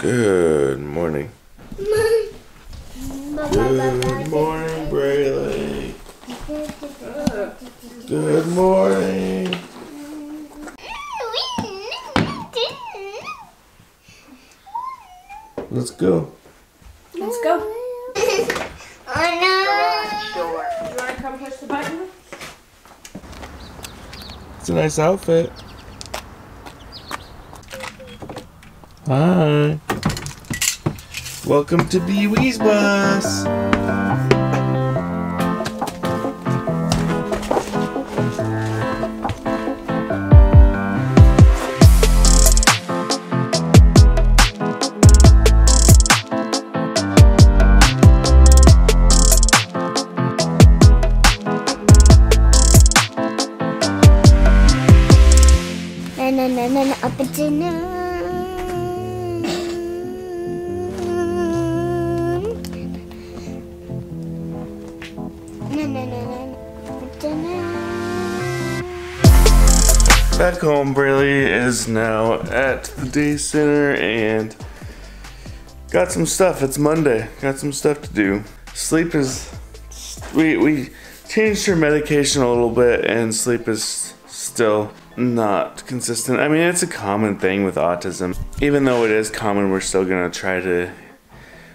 Good morning. Good morning, Brayley. Good morning. Let's go. Let's go. Oh no. Do you want to come push the button? It's a nice outfit. Hi. Welcome to Pee-wee's bus. Na up and Back home, Brayley is now at the day center and got some stuff. It's Monday. Got some stuff to do. Sleep is... We changed her medication a little bit and sleep is still not consistent. I mean, it's a common thing with autism. Even though it is common, we're still gonna try to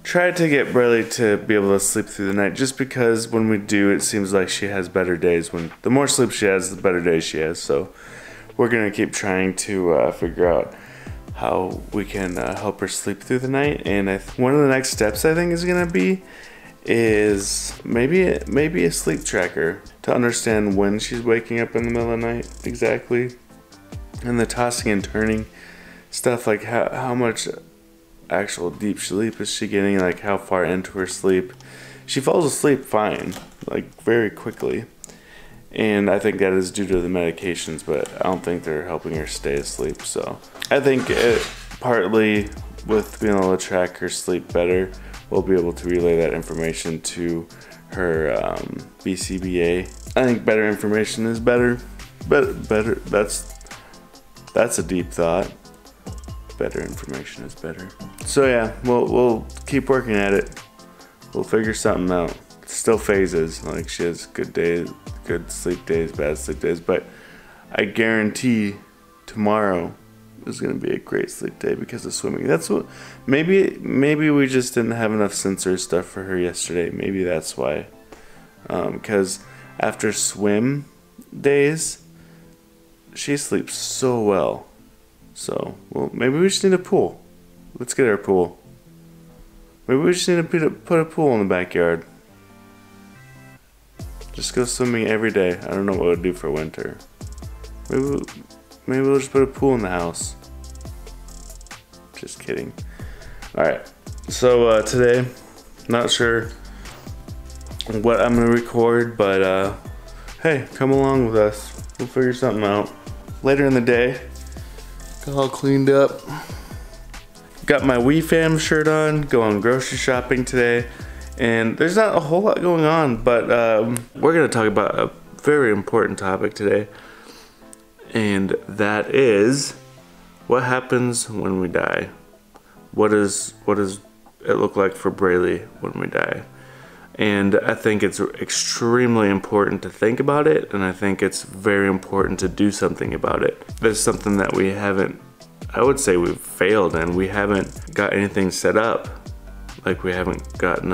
get Brayley to be able to sleep through the night, just because when we do, it seems like she has better days. When the more sleep she has, the better days she has. So we're gonna keep trying to figure out how we can help her sleep through the night. And one of the next steps I think is gonna be maybe a sleep tracker to understand when she's waking up in the middle of the night exactly, and the tossing and turning stuff, like how much actual deep sleep is she getting, like how far into her sleep. She falls asleep fine, like very quickly, and I think that is due to the medications, but I don't think they're helping her stay asleep. So I think partly with being able to track her sleep better, we'll be able to relay that information to her BCBA. I think better information is better. Better. That's a deep thought. Better information is better. So yeah, we'll keep working at it. We'll figure something out. It's still phases. Like, she has good days, good sleep days, bad sleep days, but I guarantee tomorrow is gonna be a great sleep day because of swimming. That's what, maybe we just didn't have enough sensory stuff for her yesterday. Maybe that's why. Because after swim days, she sleeps so well. So, well, maybe we just need a pool. Let's get her a pool. Maybe we just need to put a pool in the backyard. Just go swimming every day. I don't know what we'll do for winter. Maybe we'll just put a pool in the house. Just kidding. Alright, so today, not sure what I'm gonna record, but hey, come along with us. We'll figure something out. Later in the day, got all cleaned up. Got my weefam shirt on, going grocery shopping today. And there's not a whole lot going on, but we're gonna talk about a very important topic today. And that is what happens when we die. What does it look like for Brayley when we die? And I think it's extremely important to think about it, and I think it's very important to do something about it. There's something that we haven't, I would say we've failed in. We haven't got anything set up. Like, we haven't gotten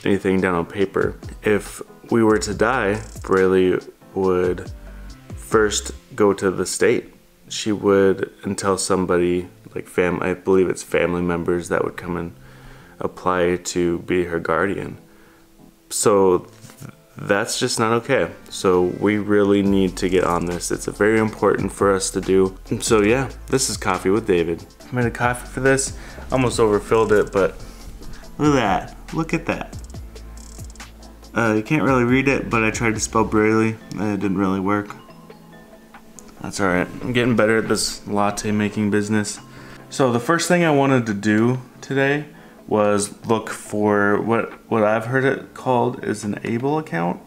anything down on paper. If we were to die, Brayley would first go to the state. She would, and tell somebody, like I believe it's family members that would come and apply to be her guardian. So that's just not okay. So we really need to get on this. It's very important for us to do. So yeah, this is Coffee with David. I made a coffee for this. Almost overfilled it, but look at that. Look at that. You can't really read it, but I tried to spell Brayley and it didn't really work. That's alright. I'm getting better at this latte making business. So the first thing I wanted to do today was look for what I've heard it called is an Able account.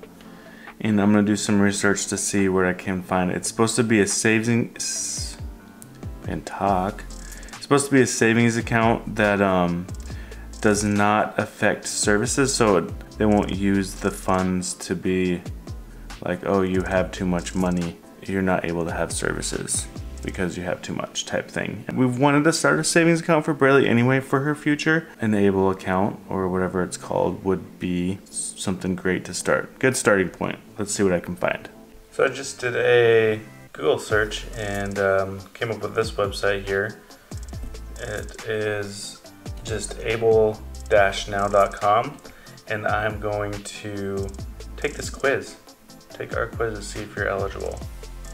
And I'm gonna do some research to see where I can find it. It's supposed to be a savings and talk. It's supposed to be a savings account that does not affect services, so they won't use the funds to be like, oh, you have too much money, you're not able to have services because you have too much type thing. We've wanted to start a savings account for Braylee anyway for her future. An Able account or whatever it's called would be something great to start. Good starting point. Let's see what I can find. So I just did a Google search and came up with this website here. It is just able-now.com, and I'm going to take this quiz. Take our quiz to see if you're eligible.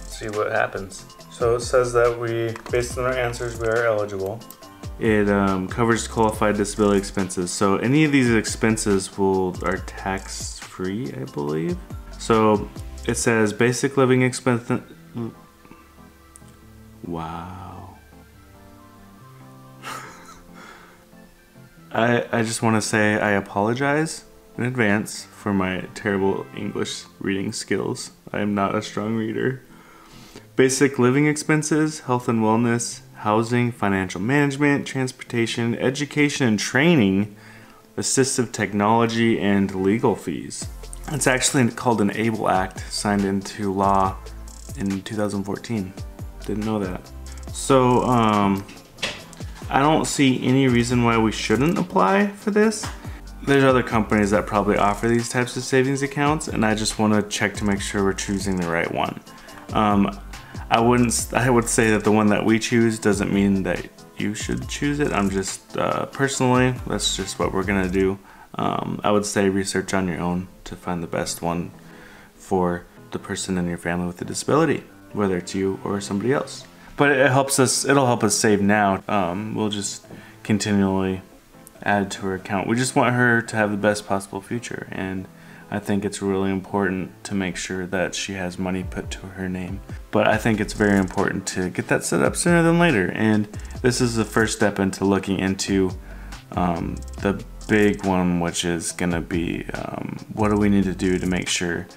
See what happens. So it says that based on our answers, we are eligible. It covers qualified disability expenses. So any of these expenses are tax-free, I believe. So it says basic living expense. Wow. I just want to say I apologize in advance for my terrible English reading skills. I am not a strong reader. Basic living expenses, health and wellness, housing, financial management, transportation, education and training, assistive technology, and legal fees. It's actually called an ABLE Act, signed into law in 2014. Didn't know that. So, I don't see any reason why we shouldn't apply for this. There's other companies that probably offer these types of savings accounts, and I just want to check to make sure we're choosing the right one. I would say that the one that we choose doesn't mean that you should choose it. I'm just, personally, that's just what we're gonna do. I would say research on your own to find the best one for the person in your family with a disability, whether it's you or somebody else. But it'll help us save now. We'll just continually add to her account. We just want her to have the best possible future, and I think it's really important to make sure that she has money put to her name. But I think it's very important to get that set up sooner than later, and this is the first step into looking into the big one, which is gonna be what do we need to do to make sure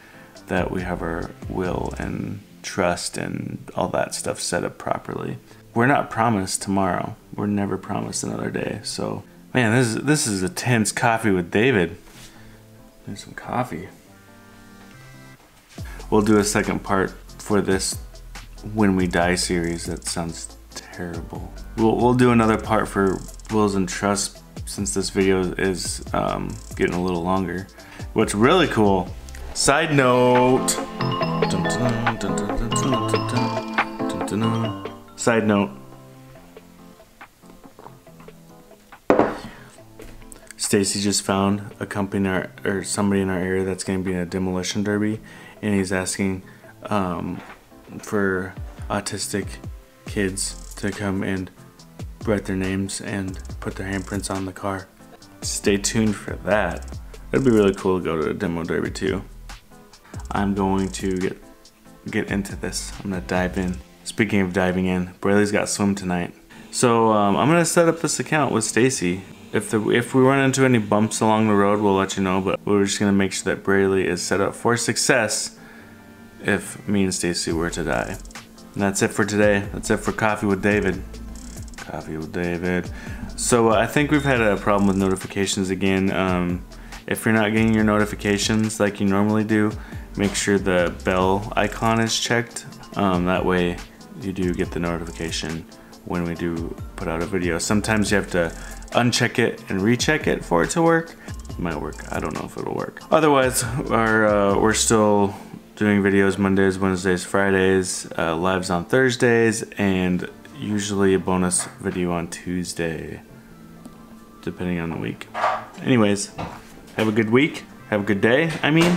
that we have our will and trust and all that stuff set up properly. We're not promised tomorrow. We're never promised another day. So, man, this is a tense coffee with David. There's some coffee. We'll do a second part for this When We Die series. That sounds terrible. We'll do another part for wills and trusts since this video is getting a little longer. What's really cool, side note. Side note. Stacy just found a company or somebody in our area that's going to be in a demolition derby, and he's asking for autistic kids to come and write their names and put their handprints on the car. Stay tuned for that. It'd be really cool to go to a demo derby too. I'm going to get into this. I'm gonna dive in. Speaking of diving in, Braylee's got swim tonight. So I'm gonna set up this account with Stacy. If we run into any bumps along the road, we'll let you know, but we're just gonna make sure that Braylee is set up for success if me and Stacy were to die. And that's it for today. That's it for Coffee with David. Coffee with David. So I think we've had a problem with notifications again. If you're not getting your notifications like you normally do, make sure the bell icon is checked. That way you do get the notification when we do put out a video. Sometimes you have to uncheck it and recheck it for it to work. It might work. I don't know if it'll work. Otherwise, we're still doing videos Mondays, Wednesdays, Fridays, lives on Thursdays, and usually a bonus video on Tuesday, depending on the week. Anyways, have a good week. Have a good day, I mean.